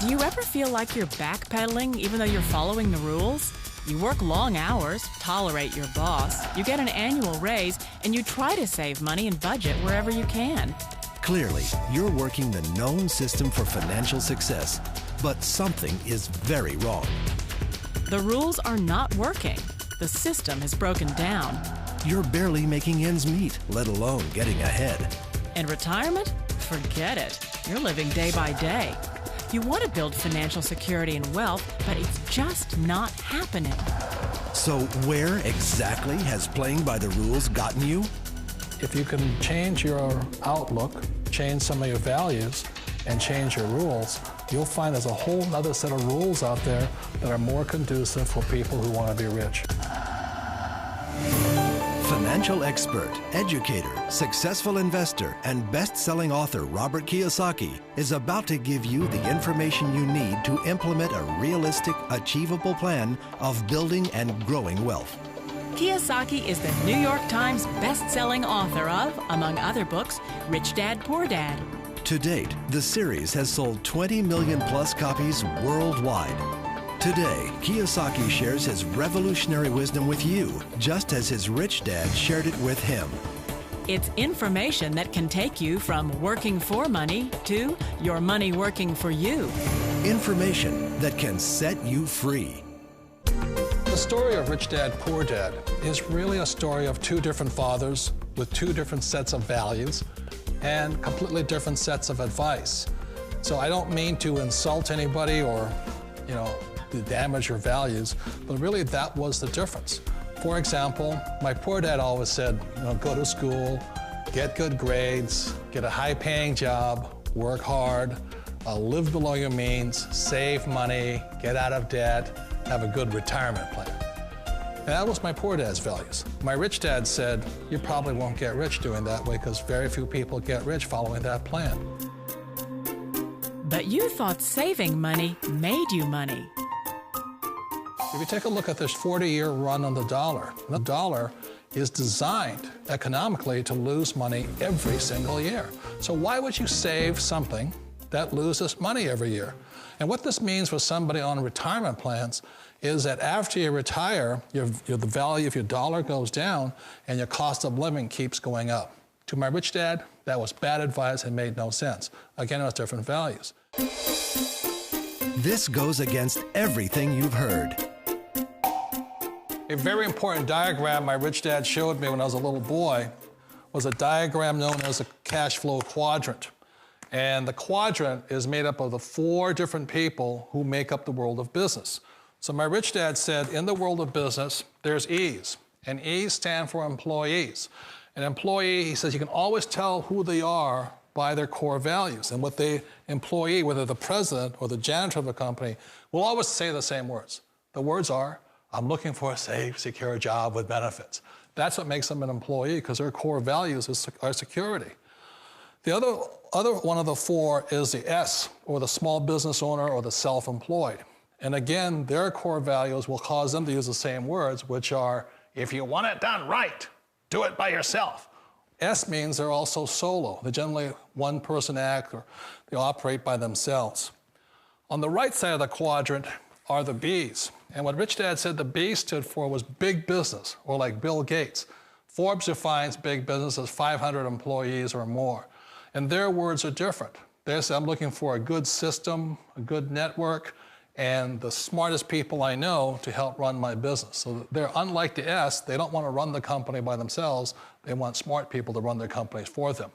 Do you ever feel like you're backpedaling even though you're following the rules? You work long hours, tolerate your boss, you get an annual raise, and you try to save money and budget wherever you can. Clearly, you're working the known system for financial success, but something is very wrong. The rules are not working. The system is broken down. You're barely making ends meet, let alone getting ahead. And retirement? Forget it. You're living day by day. You want to build financial security and wealth, but it's just not happening. So where exactly has playing by the rules gotten you? If you can change your outlook, change some of your values, and change your rules, you'll find there's a whole other set of rules out there that are more conducive for people who want to be rich. Financial expert, educator, successful investor, and best-selling author Robert Kiyosaki is about to give you the information you need to implement a realistic, achievable plan of building and growing wealth. Kiyosaki is the New York Times best-selling author of, among other books, Rich Dad, Poor Dad. To date, the series has sold 20 million plus copies worldwide. Today, Kiyosaki shares his revolutionary wisdom with you, just as his rich dad shared it with him. It's information that can take you from working for money to your money working for you. Information that can set you free. The story of Rich Dad, Poor Dad is really a story of two different fathers with two different sets of values and completely different sets of advice. So I don't mean to insult anybody or, to damage your values, but really that was the difference. For example, my poor dad always said, go to school, get good grades, get a high-paying job, work hard, live below your means, save money, get out of debt, have a good retirement plan. And that was my poor dad's values. My rich dad said, you probably won't get rich doing that way because very few people get rich following that plan. But you thought saving money made you money. If you take a look at this 40-year run on the dollar is designed economically to lose money every single year. So why would you save something that loses money every year? And what this means for somebody on retirement plans is that after you retire, the value of your dollar goes down and your cost of living keeps going up. To my rich dad, that was bad advice and made no sense. Again, it was different values. This goes against everything you've heard. A very important diagram my rich dad showed me when I was a little boy was a diagram known as a cash flow quadrant. And the quadrant is made up of the 4 different people who make up the world of business. So my rich dad said, in the world of business, there's E's, and E's stand for employees. An employee, he says, you can always tell who they are by their core values. And what the employee, whether the president or the janitor of the company, will always say the same words. The words are, I'm looking for a safe, secure job with benefits. That's what makes them an employee, because their core values are security. The other one of the 4 is the S, or the small business owner or the self-employed. And again, their core values will cause them to use the same words, which are, if you want it done right, do it by yourself. S means they're also solo. They're generally one-person act, or they operate by themselves. On the right side of the quadrant are the B's. And what Rich Dad said the B stood for was big business, or like Bill Gates. Forbes defines big business as 500 employees or more. And their words are different. They say, I'm looking for a good system, a good network, and the smartest people I know to help run my business. So they're unlike the S. They don't want to run the company by themselves. They want smart people to run their companies for them.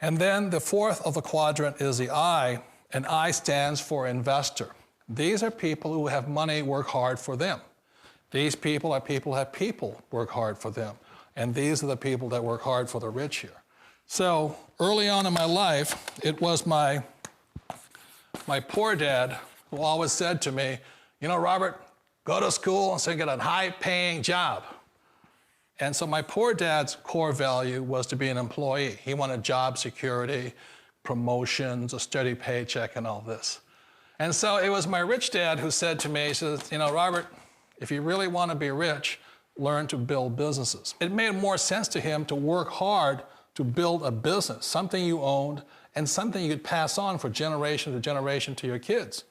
And then the 4th of the quadrant is the I, and I stands for investor. These are people who have money work hard for them. These people are people who have people work hard for them. And these are the people that work hard for the rich here. So early on in my life, it was my poor dad who always said to me, Robert, go to school and so get a high-paying job. And so my poor dad's core value was to be an employee. He wanted job security, promotions, a steady paycheck, and all this. And so it was my rich dad who said to me, he says, Robert, if you really want to be rich, learn to build businesses. It made more sense to him to work hard to build a business, something you owned, and something you could pass on for generation to generation to your kids.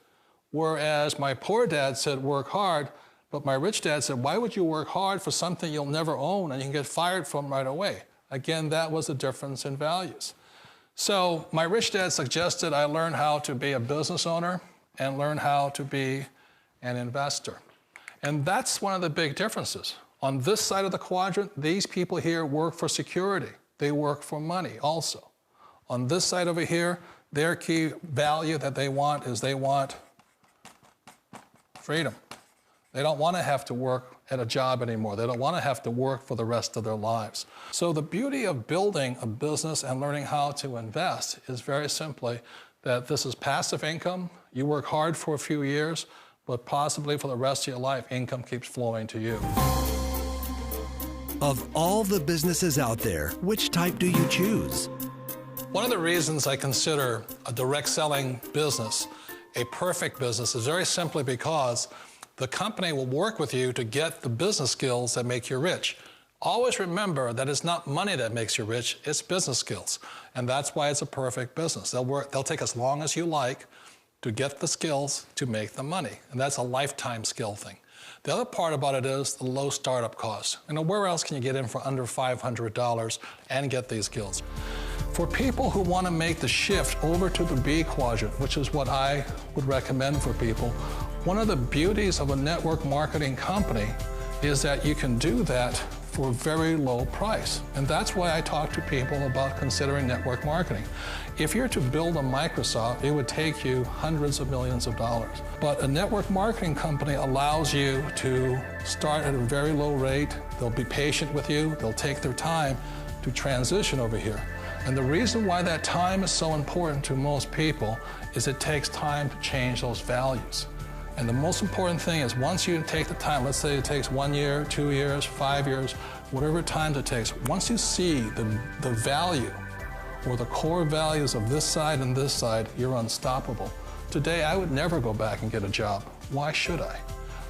Whereas my poor dad said, work hard, but my rich dad said, why would you work hard for something you'll never own and you can get fired from right away? Again, that was the difference in values. So my rich dad suggested I learn how to be a business owner and learn how to be an investor. And that's one of the big differences. On this side of the quadrant, these people here work for security. They work for money also. On this side over here, their key value that they want is they want freedom. They don't want to have to work at a job anymore. They don't want to have to work for the rest of their lives. So the beauty of building a business and learning how to invest is very simply that this is passive income. You work hard for a few years, but possibly for the rest of your life, income keeps flowing to you. Of all the businesses out there, which type do you choose? One of the reasons I consider a direct selling business a perfect business is very simply because the company will work with you to get the business skills that make you rich. Always remember that it's not money that makes you rich, it's business skills. And that's why it's a perfect business. They'll take as long as you like to get the skills to make the money. And that's a lifetime skill thing. The other part about it is the low startup cost. Where else can you get in for under $500 and get these skills? For people who want to make the shift over to the B quadrant, which is what I would recommend for people, one of the beauties of a network marketing company is that you can do that for a very low price. And that's why I talk to people about considering network marketing. If you're to build a Microsoft, it would take you hundreds of millions of dollars. But a network marketing company allows you to start at a very low rate. They'll be patient with you. They'll take their time to transition over here. And the reason why that time is so important to most people is it takes time to change those values. And the most important thing is once you take the time, let's say it takes 1 year, 2 years, 5 years, whatever time it takes, once you see the value or the core values of this side and this side, you're unstoppable. Today, I would never go back and get a job. Why should I?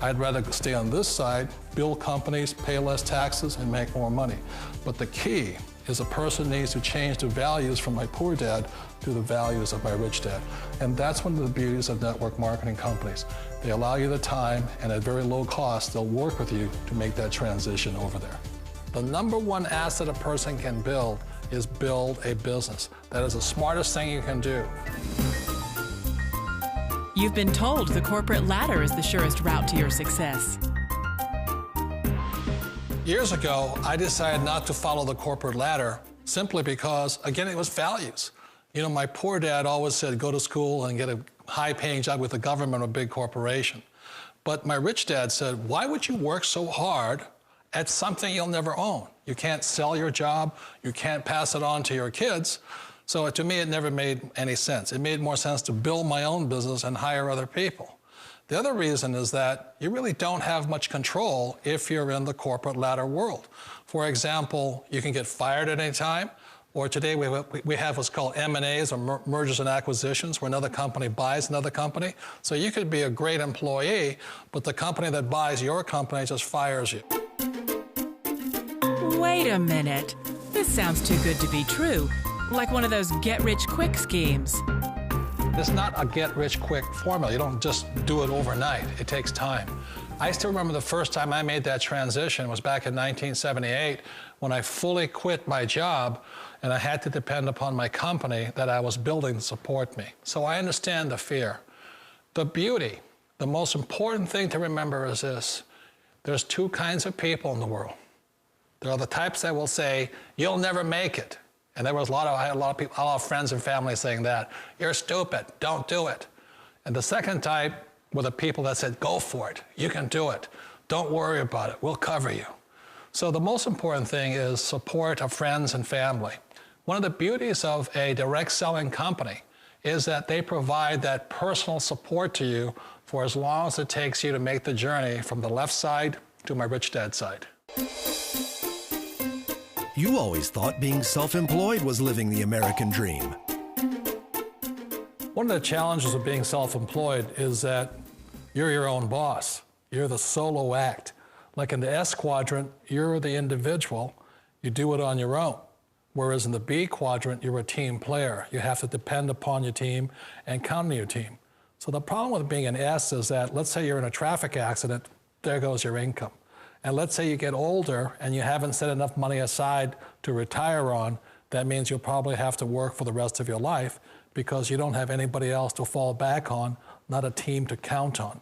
I'd rather stay on this side, build companies, pay less taxes, and make more money. But the key is a person needs to change the values from my poor dad to the values of my rich dad. And that's one of the beauties of network marketing companies. They allow you the time, and at very low cost, they'll work with you to make that transition over there. The number one asset a person can build is build a business. That is the smartest thing you can do. You've been told the corporate ladder is the surest route to your success. Years ago, I decided not to follow the corporate ladder simply because, again, it was values. My poor dad always said, go to school and get a high-paying job with the government or a big corporation. But my rich dad said, why would you work so hard at something you'll never own? You can't sell your job. You can't pass it on to your kids. So to me, it never made any sense. It made more sense to build my own business and hire other people. The other reason is that you really don't have much control if you're in the corporate ladder world. For example, you can get fired at any time, or today we have what's called M&As, or mergers and acquisitions, where another company buys another company. So you could be a great employee, but the company that buys your company just fires you. Wait a minute. This sounds too good to be true. Like one of those get-rich-quick schemes. It's not a get-rich-quick formula. You don't just do it overnight. It takes time. I still remember the first time I made that transition was back in 1978 when I fully quit my job and I had to depend upon my company that I was building to support me. So I understand the fear. The beauty, the most important thing to remember is this. There's two kinds of people in the world. There are the types that will say, you'll never make it. And I had a lot of people, a lot of friends and family saying that. You're stupid, don't do it. And the second type were the people that said, go for it, you can do it. Don't worry about it, we'll cover you. So the most important thing is support of friends and family. One of the beauties of a direct selling company is that they provide that personal support to you for as long as it takes you to make the journey from the left side to my rich dad side. You always thought being self-employed was living the American dream. One of the challenges of being self-employed is that you're your own boss. You're the solo act. Like in the S quadrant, you're the individual. You do it on your own. Whereas in the B quadrant, you're a team player. You have to depend upon your team and count on your team. So the problem with being an S is that, let's say you're in a traffic accident, there goes your income. And let's say you get older and you haven't set enough money aside to retire on, that means you'll probably have to work for the rest of your life because you don't have anybody else to fall back on, not a team to count on.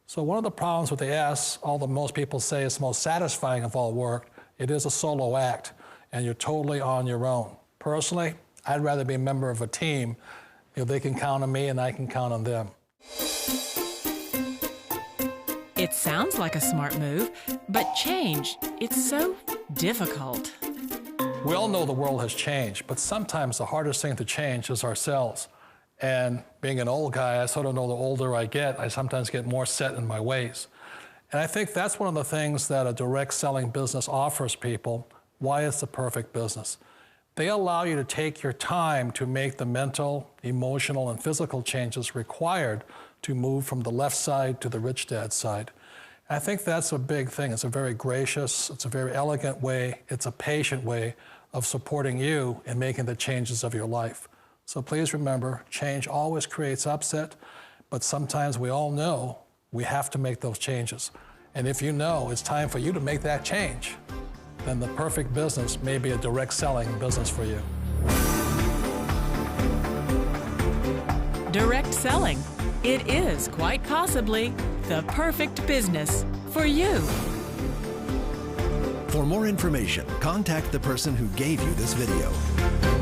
So one of the problems with the S, although most people say it's the most satisfying of all work, it is a solo act, and you're totally on your own. Personally, I'd rather be a member of a team. They can count on me and I can count on them. It sounds like a smart move, but change, it's so difficult. We all know the world has changed, but sometimes the hardest thing to change is ourselves. And being an old guy, I sort of know the older I get, I sometimes get more set in my ways. And I think that's one of the things that a direct selling business offers people, why it's the perfect business. They allow you to take your time to make the mental, emotional, and physical changes required to move from the left side to the rich dad side. I think that's a big thing. It's a very gracious, it's a very elegant way, it's a patient way of supporting you in making the changes of your life. So please remember, change always creates upset, but sometimes we all know we have to make those changes. And if you know it's time for you to make that change, then the perfect business may be a direct selling business for you. Direct selling. It is quite possibly the perfect business for you. For more information, contact the person who gave you this video.